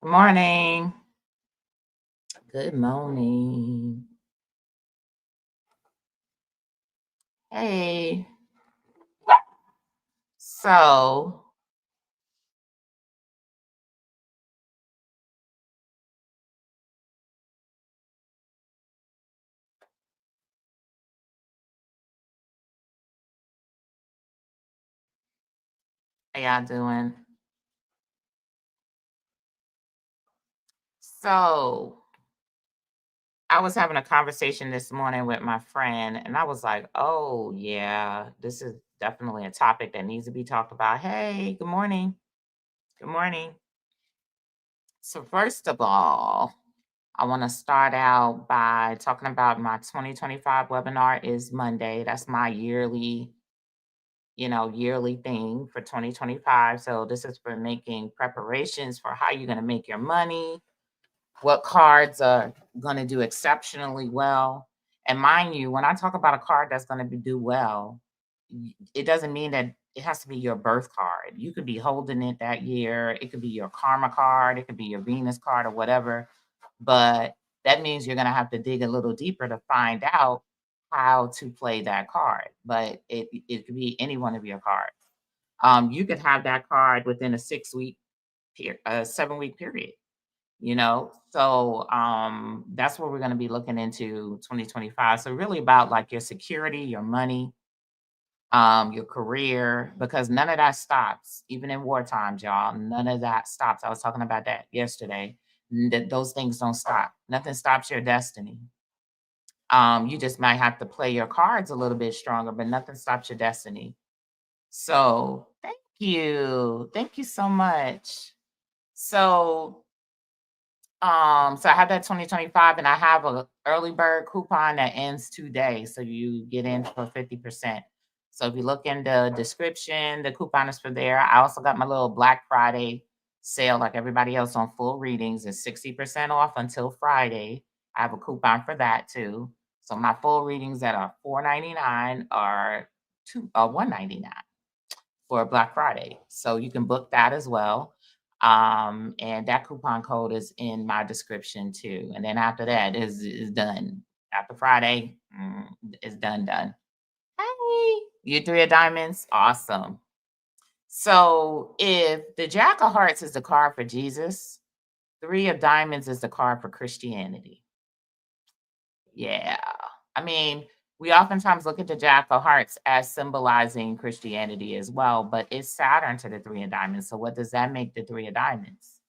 Good morning. Good morning. Hey. So, how y'all doing? So, I was having a conversation this morning with my friend, and I was like, oh, yeah, this is definitely a topic that needs to be talked about. Hey, good morning. Good morning. So, first of all, I want to start out by talking about my 2025 webinar is Monday. That's my yearly thing for 2025. So this is for making preparations for how you're going to make your money, what cards are going to do exceptionally well. And mind you, when I talk about a card that's going to do well, it doesn't mean that it has to be your birth card. You could be holding it that year. It could be your karma card. It could be your Venus card or whatever. But that means you're going to have to dig a little deeper to find out how to play that card. But it could be any one of your cards. You could have that card within a 6 week period, a 7 week period. So that's what we're going to be looking into 2025. So really about like your security, your money, your career, because none of that stops, even in war times, y'all. None of that stops. I was talking about that yesterday. That those things don't stop. Nothing stops your destiny. You just might have to play your cards a little bit stronger, but nothing stops your destiny. So thank you. Thank you so much. So so I have that 2025 and I have a early bird coupon that ends today. So you get in for 50%. So if you look in the description, the coupon is for there. I also got my little Black Friday sale like everybody else on full readings. It's 60% off until Friday. I have a coupon for that too. So my full readings that are $4.99 are 199 for Black Friday. So you can book that as well. And that coupon code is in my description too. And then after that is done. After Friday, it's done. Hey, you three of diamonds, awesome. So if the Jack of Hearts is the card for Jesus, three of diamonds is the card for Christianity. Yeah. I mean, we oftentimes look at the Jack of Hearts as symbolizing Christianity as well, but it's Saturn to the three of diamonds. So what does that make the three of diamonds?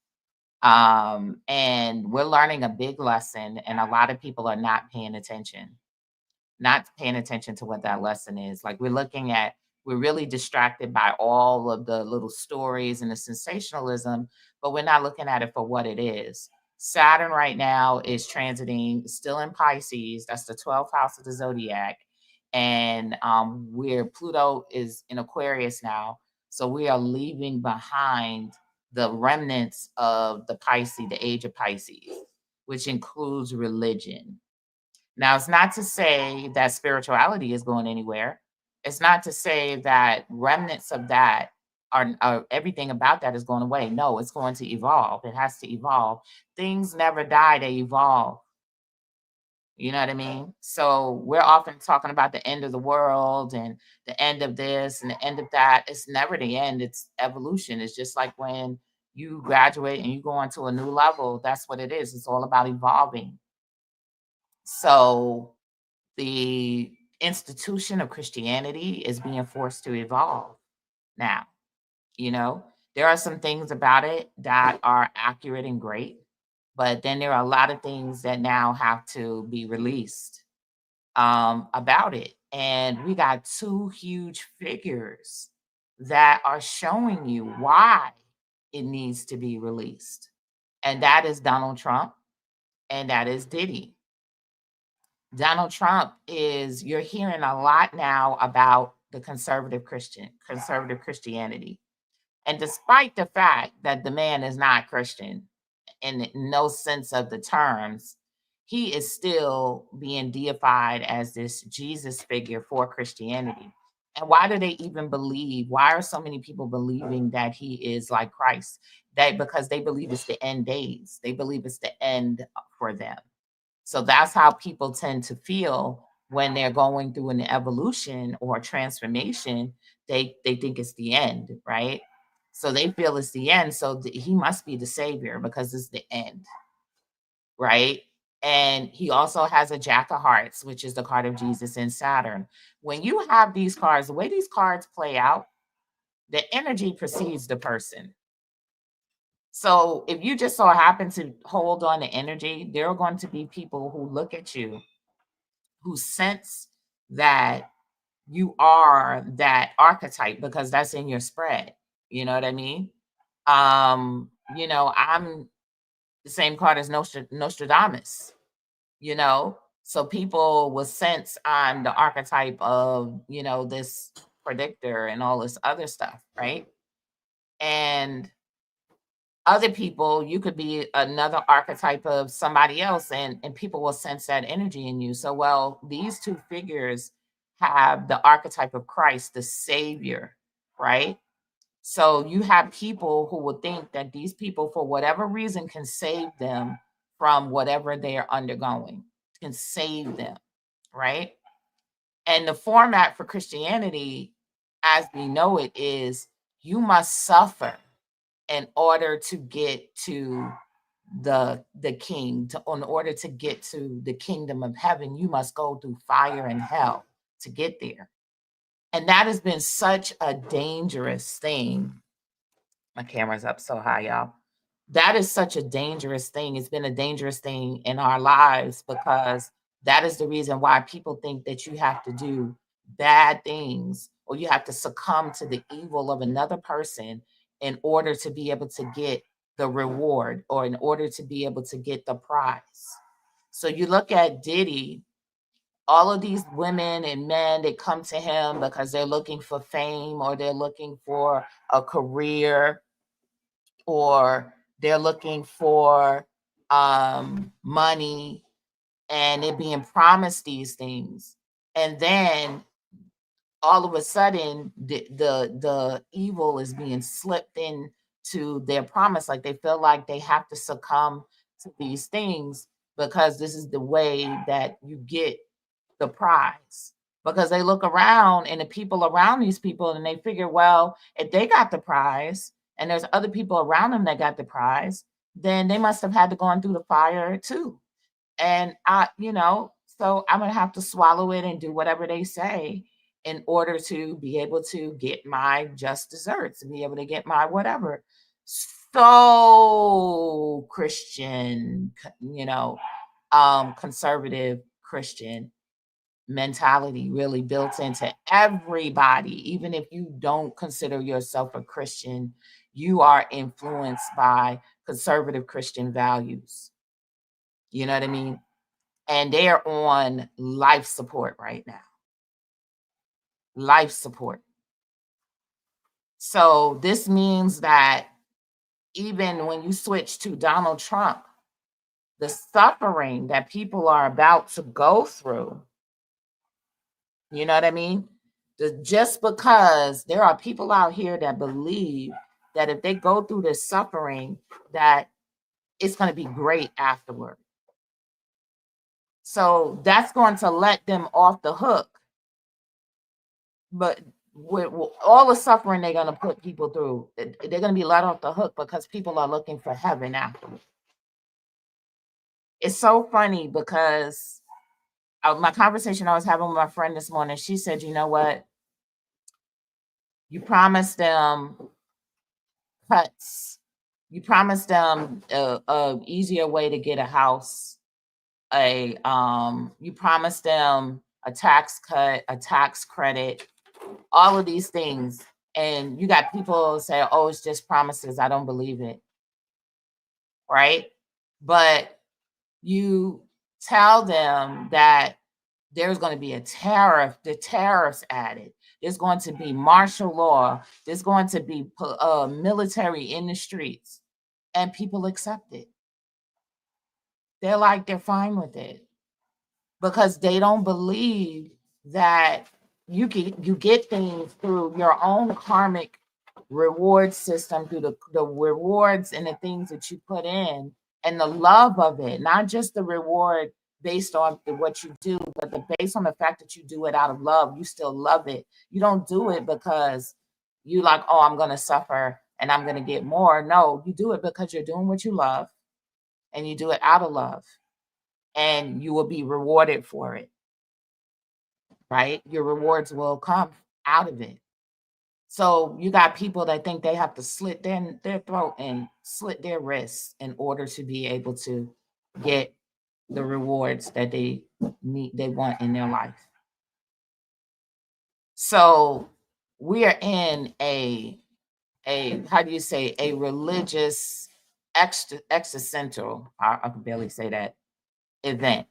And we're learning a big lesson, and a lot of people are not paying attention to what that lesson is. Like we're really distracted by all of the little stories and the sensationalism, but we're not looking at it for what it is. Saturn right now is transiting still in Pisces. That's the 12th house of the zodiac. And where Pluto is in Aquarius now. So we are leaving behind the remnants of the Pisces, the age of Pisces, which includes religion. Now, it's not to say that spirituality is going anywhere. It's not to say that remnants of that are everything about that is going away. No, it's going to evolve. It has to evolve. Things never die, they evolve. You know what I mean? So we're often talking about the end of the world and the end of this and the end of that. It's never the end, it's evolution. It's just like when you graduate and you go on to a new level, that's what it is. It's all about evolving. So the institution of Christianity is being forced to evolve now. You know, there are some things about it that are accurate and great, but then there are a lot of things that now have to be released about it. And we got two huge figures that are showing you why it needs to be released. And that is Donald Trump and that is Diddy. Donald Trump is you're hearing a lot now about the conservative Christianity. And despite the fact that the man is not Christian in no sense of the terms, he is still being deified as this Jesus figure for Christianity. And why do they even believe? Why are so many people believing that he is like Christ? That because they believe it's the end days. They believe it's the end for them. So that's how people tend to feel when they're going through an evolution or a transformation. They think it's the end, right? So they feel it's the end. So he must be the savior because it's the end, right? And he also has a Jack of Hearts, which is the card of Jesus in Saturn. When you have these cards, the way these cards play out, the energy precedes the person. So if you just so happen to hold on to energy, there are going to be people who look at you who sense that you are that archetype because that's in your spread. You know what I mean? I'm the same card as Nostradamus, you know? So people will sense I'm the archetype of, this predictor and all this other stuff, right? And other people, you could be another archetype of somebody else, and people will sense that energy in you. So, well, these two figures have the archetype of Christ, the Savior, right? So you have people who will think that these people, for whatever reason, can save them from whatever they are undergoing, can save them, right? And the format for Christianity, as we know it, is you must suffer in order to get to the king. In order to get to the kingdom of heaven, you must go through fire and hell to get there. And that has been such a dangerous thing. My camera's up so high, y'all. That is such a dangerous thing. It's been a dangerous thing in our lives because that is the reason why people think that you have to do bad things or you have to succumb to the evil of another person in order to be able to get the reward or in order to be able to get the prize. So you look at Diddy, all of these women and men that come to him because they're looking for fame or they're looking for a career or they're looking for money and they're being promised these things. And then all of a sudden the evil is being slipped in to their promise. Like they feel like they have to succumb to these things because this is the way that you get the prize. Because they look around and the people around these people and they figure, well, if they got the prize and there's other people around them that got the prize, then they must have had to go through the fire too. And so I'm gonna have to swallow it and do whatever they say in order to be able to get my just desserts and be able to get my whatever. So Christian, conservative Christian mentality really built into everybody. Even if you don't consider yourself a Christian, you are influenced by conservative Christian values. You know what I mean? And they are on life support right now. Life support. So this means that even when you switch to Donald Trump, the suffering that people are about to go through, you know what I mean? Just because there are people out here that believe that if they go through this suffering, that it's going to be great afterward. So that's going to let them off the hook. But with all the suffering they're going to put people through, they're going to be let off the hook because people are looking for heaven afterward. It's so funny because my conversation I was having with my friend this morning, she said, you know what? You promised them cuts. You promised them a easier way to get a house. You promised them a tax cut, a tax credit, all of these things. And you got people say, oh, it's just promises. I don't believe it. Right? But you tell them that there's going to be a tariff, the tariffs added. There's going to be martial law. There's going to be military in the streets. And people accept it. They're fine with it. Because they don't believe that you get things through your own karmic reward system, through the rewards and the things that you put in and the love of it, not just the reward based on what you do, but based on the fact that you do it out of love. You still love it. You don't do it because you like, oh, I'm going to suffer and I'm going to get more. No, you do it because you're doing what you love and you do it out of love, and you will be rewarded for it, right? Your rewards will come out of it. So you got people that think they have to slit their throat and slit their wrists in order to be able to get the rewards that they want in their life. So we are in a how do you say, a religious existential, I can barely say that, event.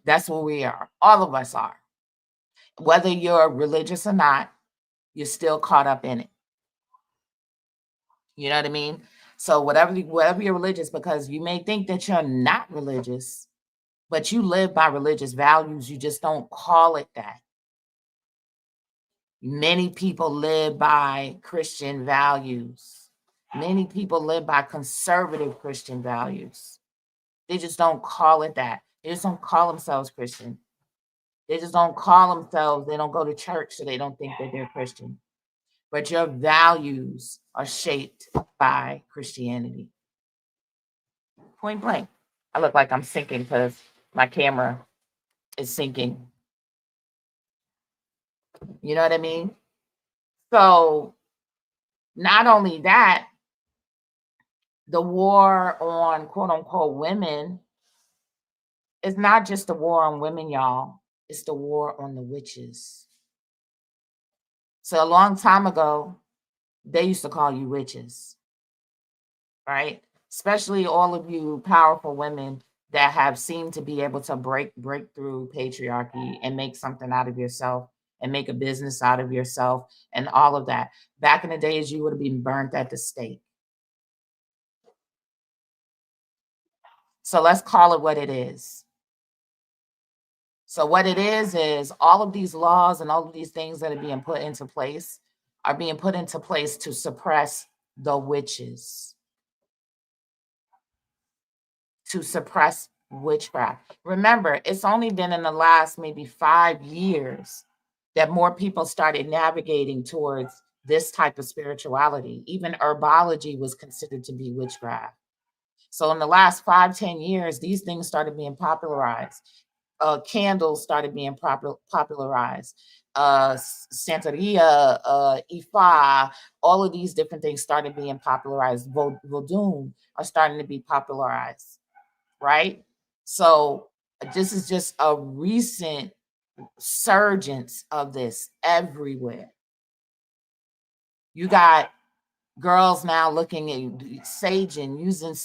That's what we are. All of us are. Whether you're religious or not, you're still caught up in it. You know what I mean? So whatever you're religious, because you may think that you're not religious, but you live by religious values. You just don't call it that. Many people live by Christian values. Many people live by conservative Christian values. They just don't call it that. They just don't call themselves Christian. They just don't call themselves, they don't go to church, so they don't think that they're Christian. But your values are shaped by Christianity. Point blank. I look like I'm sinking because my camera is sinking. You know what I mean? So not only that, the war on quote unquote women is not just the war on women, y'all. It's the war on the witches. So a long time ago, they used to call you witches, right? Especially all of you powerful women that have seemed to be able to break through patriarchy and make something out of yourself and make a business out of yourself and all of that. Back in the days, you would have been burnt at the stake. So let's call it what it is. So what it is all of these laws and all of these things that are being put into place are being put into place to suppress the witches, to suppress witchcraft. Remember, it's only been in the last maybe 5 years that more people started navigating towards this type of spirituality. Even herbology was considered to be witchcraft. So in the last 5-10 years, these things started being popularized. Candles started being popularized. Santeria, Ifa, all of these different things started being popularized. Vodun are starting to be popularized, right? So this is just a recent surgence of this everywhere. You got girls now looking at sage and using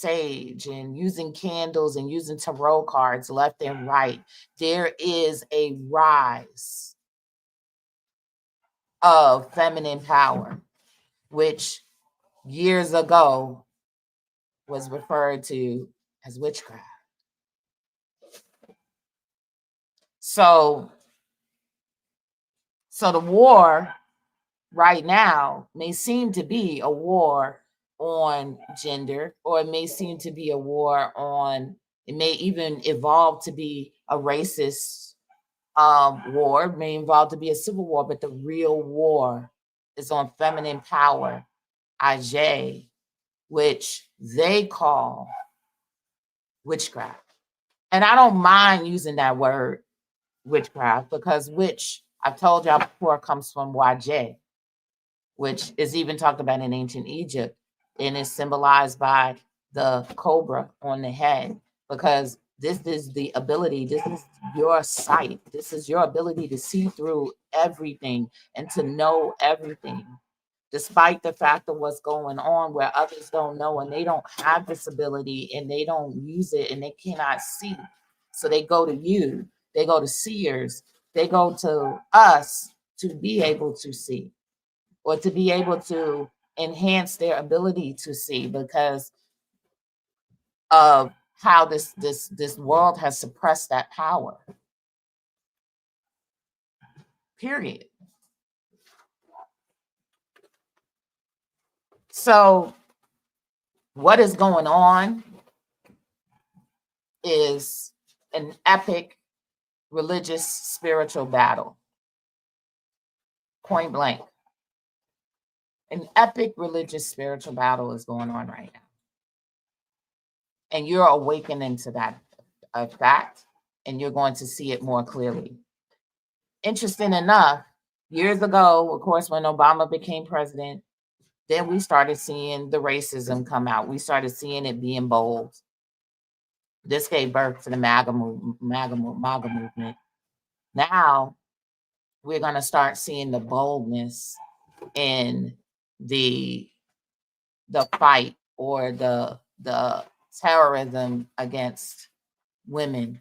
candles and using tarot cards left and right. There is a rise of feminine power, which years ago was referred to as witchcraft. So the war right now may seem to be a war on gender, or it may seem to be a war on, it may even evolve to be a racist war, it may evolve to be a civil war, but the real war is on feminine power, Aj, which they call witchcraft. And I don't mind using that word, witchcraft, because witch, I've told y'all before, comes from Waj, which is even talked about in ancient Egypt, and is symbolized by the cobra on the head, because this is the ability, this is your sight, this is your ability to see through everything and to know everything, despite the fact of what's going on where others don't know and they don't have this ability and they don't use it and they cannot see. So they go to you, they go to seers, they go to us to be able to see, or to be able to enhance their ability to see, because of how this world has suppressed that power. period. So what is going on is an epic religious spiritual battle. Point blank. An epic religious spiritual battle is going on right now. And you're awakening to that fact, and you're going to see it more clearly. Interesting enough, years ago, of course, when Obama became president, then we started seeing the racism come out. We started seeing it being bold. This gave birth to the MAGA movement. Now we're going to start seeing the boldness in the fight or the terrorism against women,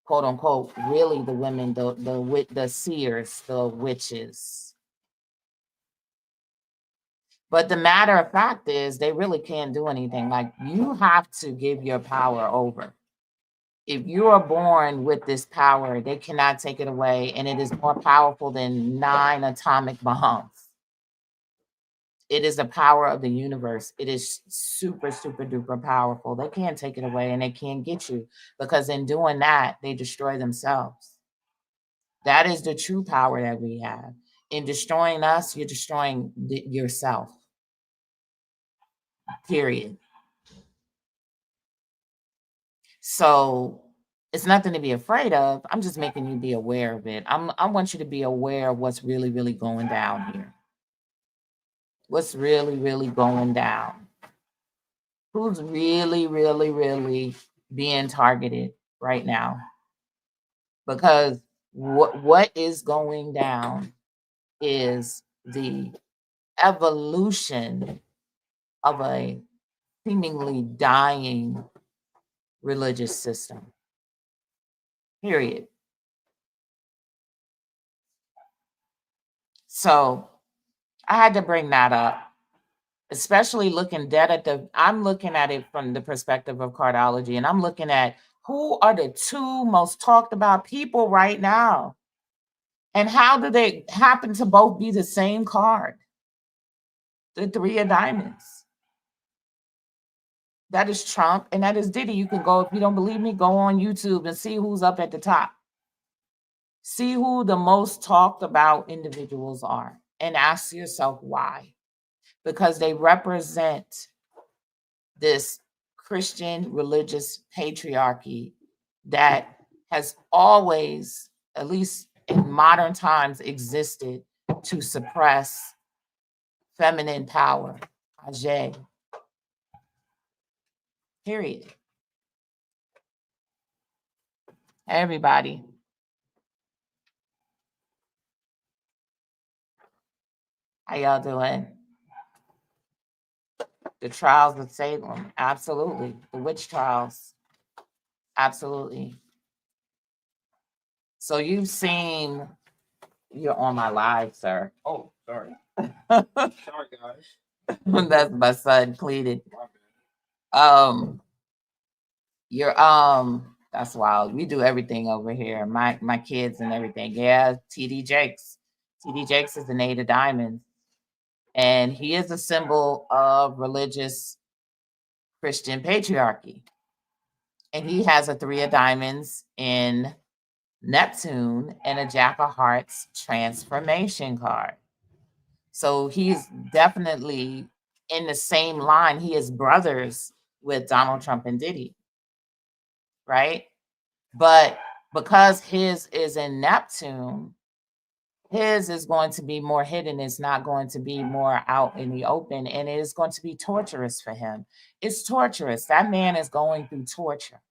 quote unquote, really the women, the seers, the witches. But the matter of fact is they really can't do anything. Like, you have to give your power over. If you are born with this power, they cannot take it away, and it is more powerful than 9 atomic bombs. It is the power of the universe. It is super, super duper powerful. They can't take it away, and they can't get you, because in doing that, they destroy themselves. That is the true power that we have. In destroying us, you're destroying yourself. Period. So it's nothing to be afraid of. I'm just making you be aware of it. I want you to be aware of what's really, really going down here. What's really, really going down? Who's really, really, really being targeted right now? Because what is going down is the evolution of a seemingly dying religious system. Period. So I had to bring that up, especially looking dead at I'm looking at it from the perspective of cardology, and I'm looking at who are the 2 most talked about people right now, and how do they happen to both be the same card? The 3 of diamonds. That is Trump, and that is Diddy. You can go, if you don't believe me, go on YouTube and see who's up at the top. See who the most talked about individuals are, and ask yourself why. Because they represent this Christian religious patriarchy that has always, at least in modern times, existed to suppress feminine power. Ajay. Period. Hey, everybody. How y'all doing? The trials of Salem. Absolutely. The witch trials. Absolutely. So you've seen, you're on my live, sir. Oh, sorry. Sorry, guys. That's my son pleaded. You're that's wild. We do everything over here. My kids and everything. Yeah, TD Jakes. TD Jakes is the 8 of diamonds. And he is a symbol of religious Christian patriarchy. And he has a 3 of diamonds in Neptune and a Jack of Hearts transformation card. So he's definitely in the same line. He is brothers with Donald Trump and Diddy, right? But because his is in Neptune, his is going to be more hidden. It's not going to be more out in the open, and it is going to be torturous for him. It's torturous. That man is going through torture.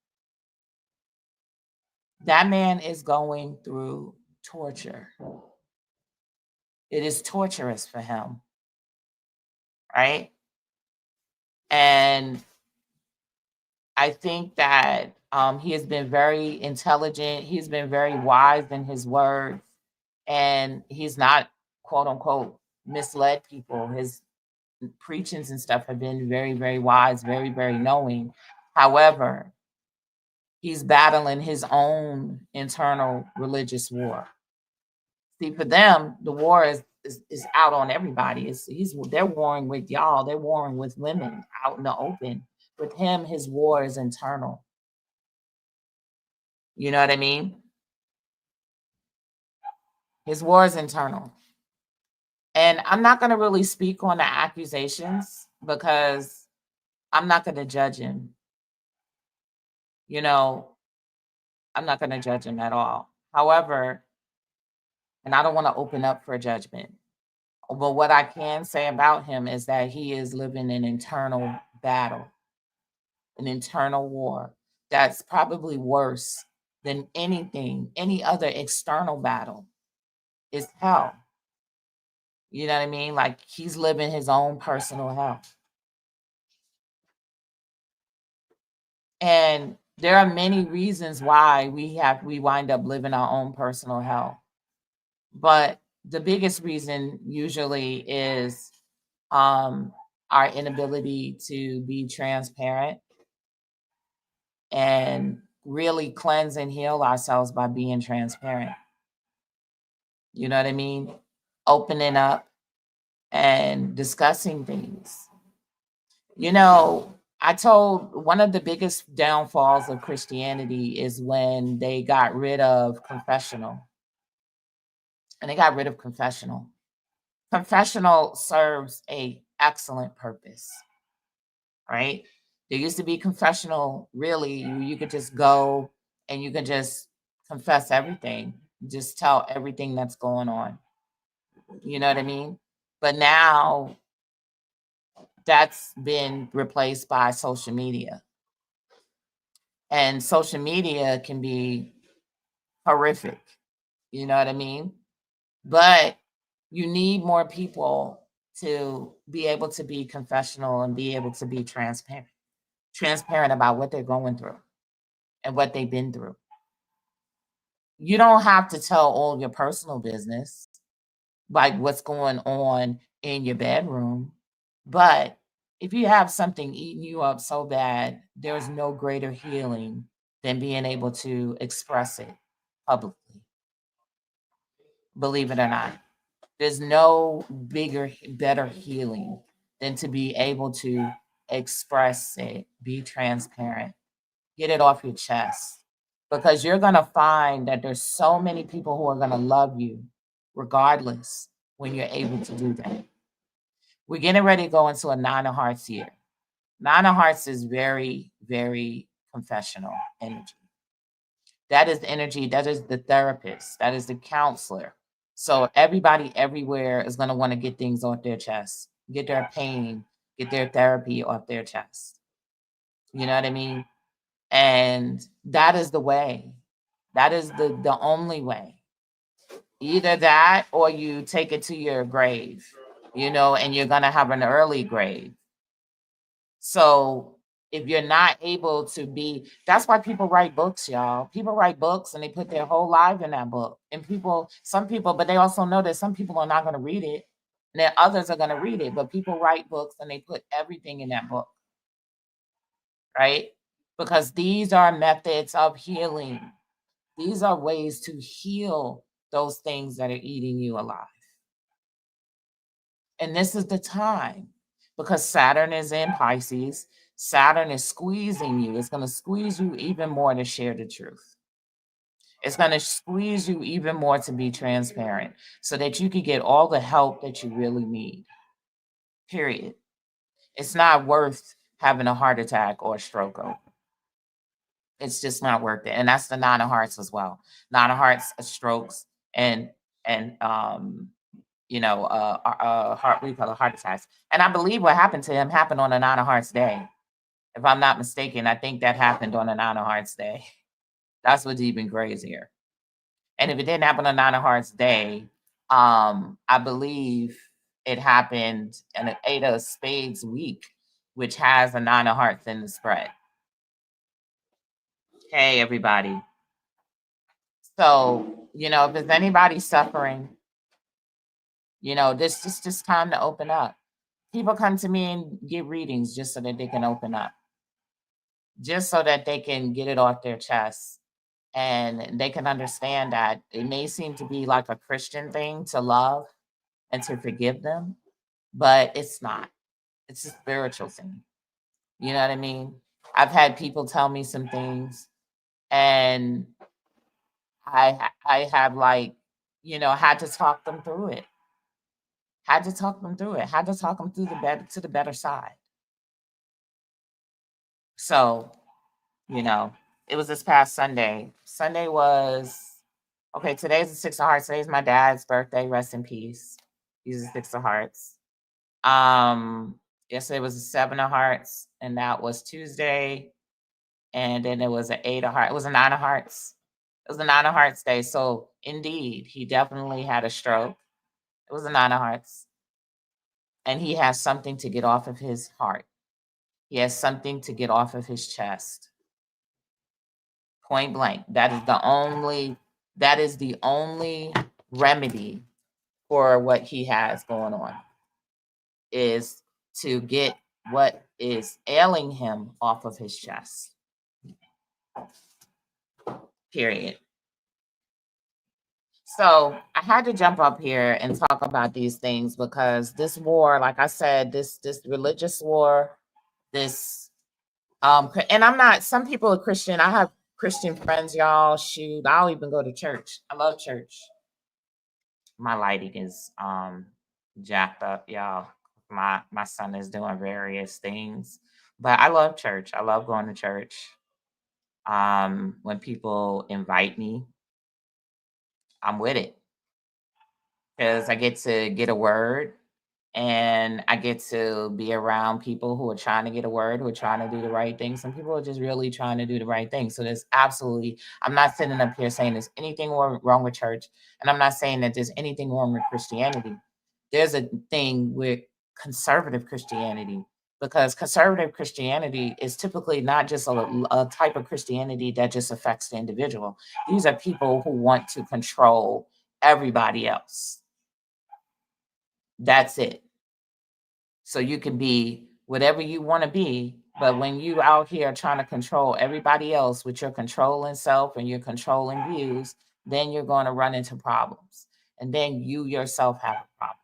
That man is going through torture. It is torturous for him, right? And I think that he has been very intelligent. He's been very wise in his words, and he's not, quote unquote, misled people. His preachings and stuff have been very, very wise, very, very knowing. However, he's battling his own internal religious war. See, for them, the war is out on everybody. They're warring with y'all. They're warring with women out in the open. With him, his war is internal. You know what I mean? His war is internal. And I'm not going to really speak on the accusations because I'm not going to judge him. You know, I'm not going to judge him at all. However, and I don't want to open up for judgment. But what I can say about him is that he is living an internal battle, an internal war that's probably worse than any other external battle. Is hell. You know what I mean? Like he's living his own personal hell. And there are many reasons why we wind up living our own personal hell. But the biggest reason usually is our inability to be transparent and really cleanse and heal ourselves by being transparent. You know what I mean? Opening up and discussing things. You know, I told one of the biggest downfalls of Christianity is when they got rid of confessional. And they got rid of confessional. Confessional serves a excellent purpose, right? There used to be confessional, really, you could just go and you could just confess everything, just tell everything that's going on. You know what I mean? But now that's been replaced by social media. And social media can be horrific. You know what I mean? But you need more people to be able to be confessional and be able to be transparent about what they're going through and what they've been through. You don't have to tell all your personal business, like what's going on in your bedroom. But if you have something eating you up so bad, there's no greater healing than being able to express it publicly. Believe it or not, there's no better healing than to be able to express it, be transparent, get it off your chest. Because you're going to find that there's so many people who are going to love you regardless when you're able to do that. We're getting ready to go into a Nine of Hearts year. Nine of Hearts is very, very confessional energy. That is the energy, that is the therapist, that is the counselor. So everybody everywhere is going to want to get things off their chest, get their pain, get their therapy off their chest. You know what I mean? And that is the way. That is the only way. Either that or you take it to your grave, and you're going to have an early grave. So if you're not able to that's why people write books, y'all. People write books and they put their whole life in that book. And some people, but they also know that some people are not going to read it. And then others are going to read it. But people write books and they put everything in that book. Right? Because these are methods of healing. These are ways to heal those things that are eating you alive. And this is the time because Saturn is in Pisces. Saturn is squeezing you. It's going to squeeze you even more to share the truth. It's going to squeeze you even more to be transparent so that you can get all the help that you really need. Period. It's not worth having a heart attack or a stroke over. It's just not worth it. And that's the Nine of Hearts as well. Nine of Hearts, strokes, and we call it heart attacks. And I believe what happened to him happened on the Nine of Hearts day. If I'm not mistaken, I think that happened on the Nine of Hearts day. That's what's even crazier. And if it didn't happen on Nine of Hearts day, I believe it happened in an Eight of Spades week, which has a Nine of Hearts in the spread. Hey, everybody. So, if there's anybody suffering, this is just time to open up. People come to me and get readings just so that they can open up, just so that they can get it off their chest And they can understand that it may seem to be like a Christian thing to love and to forgive them, but it's not. It's a spiritual thing. You know what I mean? I've had people tell me some things, and I have, like, had to talk them through it. Had to talk them through it. Had to talk them through the better side. So, you know, it was this past Sunday. Sunday was okay. Today's the Six of Hearts. Today's my dad's birthday. Rest in peace. He's the Six of Hearts. Yesterday was the Seven of Hearts, and that was Tuesday. And then it was an Eight of Hearts. It was a Nine of Hearts. It was a Nine of Hearts day. So indeed, he definitely had a stroke. It was a Nine of Hearts, and he has something to get off of his heart. He has something to get off of his chest. Point blank. That is the only remedy for what he has going on, is to get what is ailing him off of his chest. Period. So I had to jump up here and talk about these things because this war, like I said, this religious war, this and I'm not, some people are Christian. I have Christian friends, y'all. Shoot, I'll even go to church. I love church. My lighting is jacked up, y'all. My son is doing various things. But I love church. I love going to church. When people invite me, I'm with it. Because I get to get a word, and I get to be around people who are trying to get a word, who are trying to do the right thing. Some people are just really trying to do the right thing. So there's absolutely, I'm not sitting up here saying there's anything wrong with church, and I'm not saying that there's anything wrong with Christianity. There's a thing with conservative Christianity, because conservative Christianity is typically not just a type of Christianity that just affects the individual. These are people who want to control everybody else. That's it. So you can be whatever you want to be, but when you out here trying to control everybody else with your controlling self and your controlling views, then you're going to run into problems. And then you yourself have a problem.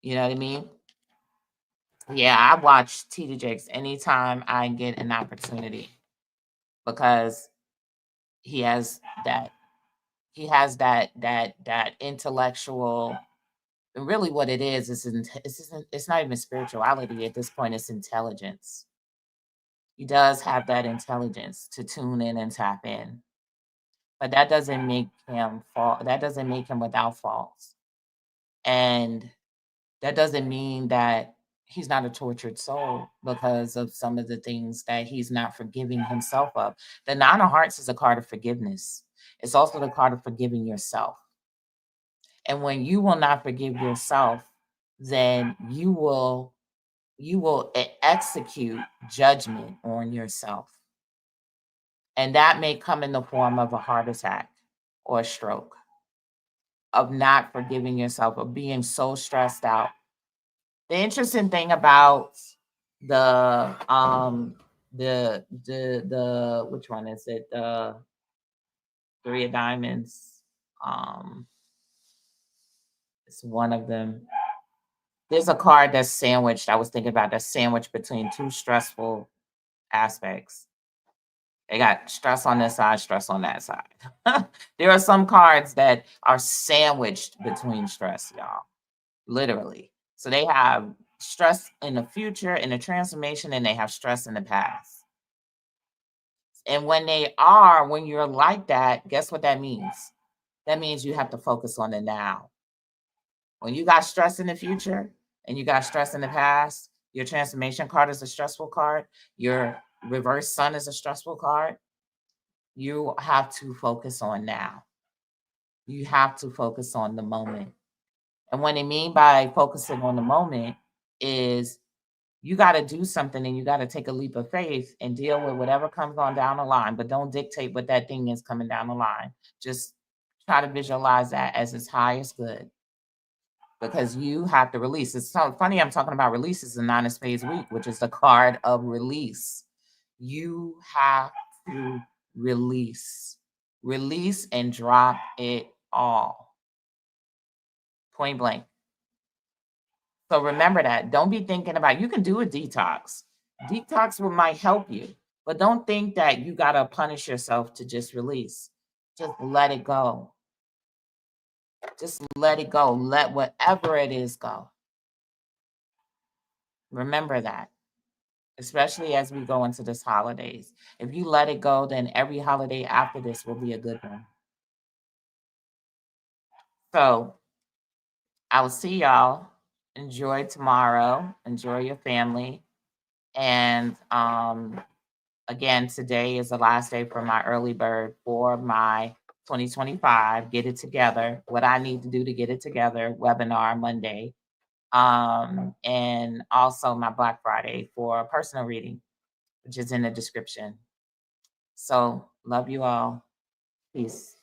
You know what I mean? Yeah, I watch TD Jakes anytime I get an opportunity, because he has that that intellectual. Really, what it is it's not even spirituality at this point. It's intelligence. He does have that intelligence to tune in and tap in, but that doesn't make him fall. That doesn't make him without faults, and that doesn't mean that he's not a tortured soul because of some of the things that he's not forgiving himself of. The Nine of Hearts is a card of forgiveness. It's also the card of forgiving yourself. And when you will not forgive yourself, then you will execute judgment on yourself. And that may come in the form of a heart attack or a stroke, of not forgiving yourself, of being so stressed out. The interesting thing about the which one is it? The Three of Diamonds. It's one of them. There's a card that's sandwiched. I was thinking about that sandwiched between two stressful aspects. They got stress on this side, stress on that side. There are some cards that are sandwiched between stress, y'all. Literally. So they have stress in the future, in the transformation, and they have stress in the past. And when you're like that, guess what that means? That means you have to focus on the now. When you got stress in the future and you got stress in the past, your transformation card is a stressful card. Your reverse sun is a stressful card. You have to focus on now. You have to focus on the moment. And what I mean by focusing on the moment is you got to do something, and you got to take a leap of faith and deal with whatever comes on down the line, but don't dictate what that thing is coming down the line. Just try to visualize that as its highest good, because you have to release. It's so funny I'm talking about releases in Nine of Spades week, which is the card of release. You have to release. Release and drop it all. Point blank. So remember that. Don't be thinking about, you can do a detox. Detox might help you, but don't think that you got to punish yourself to just release. Just let it go. Just let it go. Let whatever it is go. Remember that, especially as we go into this holidays. If you let it go, then every holiday after this will be a good one. So I will see y'all. Enjoy tomorrow. Enjoy your family. And again, today is the last day for my early bird for my 2025 Get It Together. What I need to do to get it together webinar Monday. And also my Black Friday for a personal reading, which is in the description. So love you all. Peace.